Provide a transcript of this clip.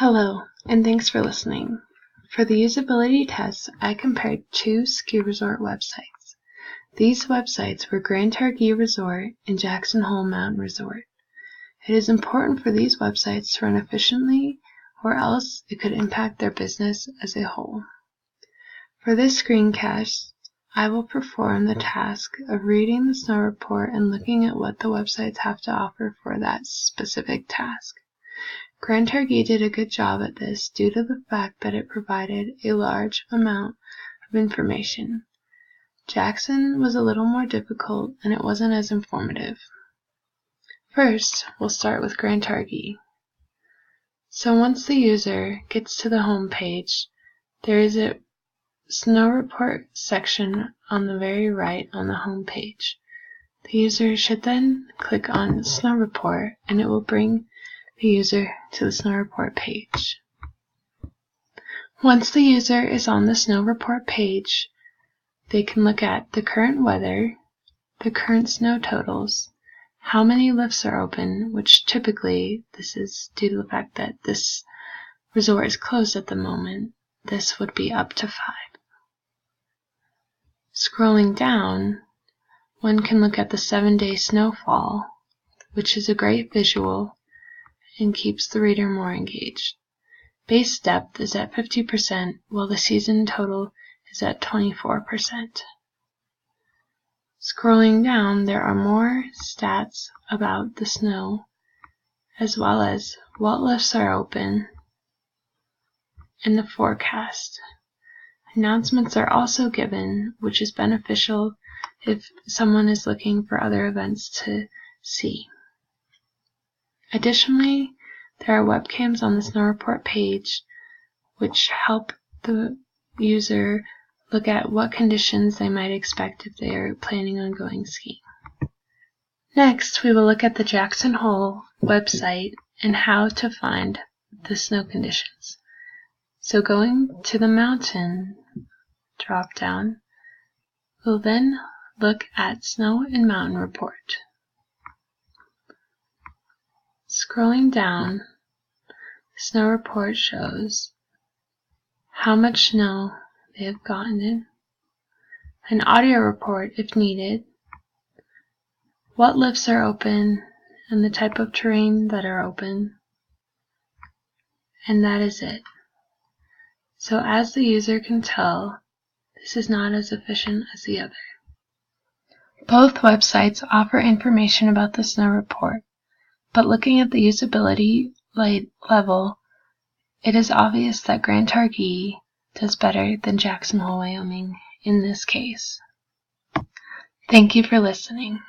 Hello, and thanks for listening. For the usability test, I compared two ski resort websites. These websites were Grand Targhee Resort and Jackson Hole Mountain Resort. It is important for these websites to run efficiently, or else it could impact their business as a whole. For this screencast, I will perform the task of reading the snow report and looking at what the websites have to offer for that specific task. Grand Targhee did a good job at this due to the fact that it provided a large amount of information. Jackson was a little more difficult and it wasn't as informative. First, we'll start with Grand Targhee. So once the user gets to the home page, there is a snow report section on the very right on the home page. The user should then click on Snow Report and it will bring the user to the snow report page. Once the user is on the snow report page, they can look at the current weather, the current snow totals, how many lifts are open, which typically this is due to the fact that this resort is closed at the moment. This would be up to 5. Scrolling down, one can look at the 7-day snowfall, which is a great visual and keeps the reader more engaged. Base depth is at 50%, while the season total is at 24%. Scrolling down, there are more stats about the snow, as well as what lifts are open and the forecast. Announcements are also given, which is beneficial if someone is looking for other events to see. Additionally, there are webcams on the snow report page which help the user look at what conditions they might expect if they are planning on going skiing. Next, we will look at the Jackson Hole website and how to find the snow conditions. So going to the mountain drop down, we'll then look at Snow and Mountain Report. Scrolling down, the snow report shows how much snow they have gotten in, an audio report if needed, what lifts are open, and the type of terrain that are open, and that is it. So as the user can tell, this is not as efficient as the other. Both websites offer information about the snow report, but looking at the usability level, it is obvious that Grand Targhee does better than Jackson Hole, Wyoming in this case. Thank you for listening.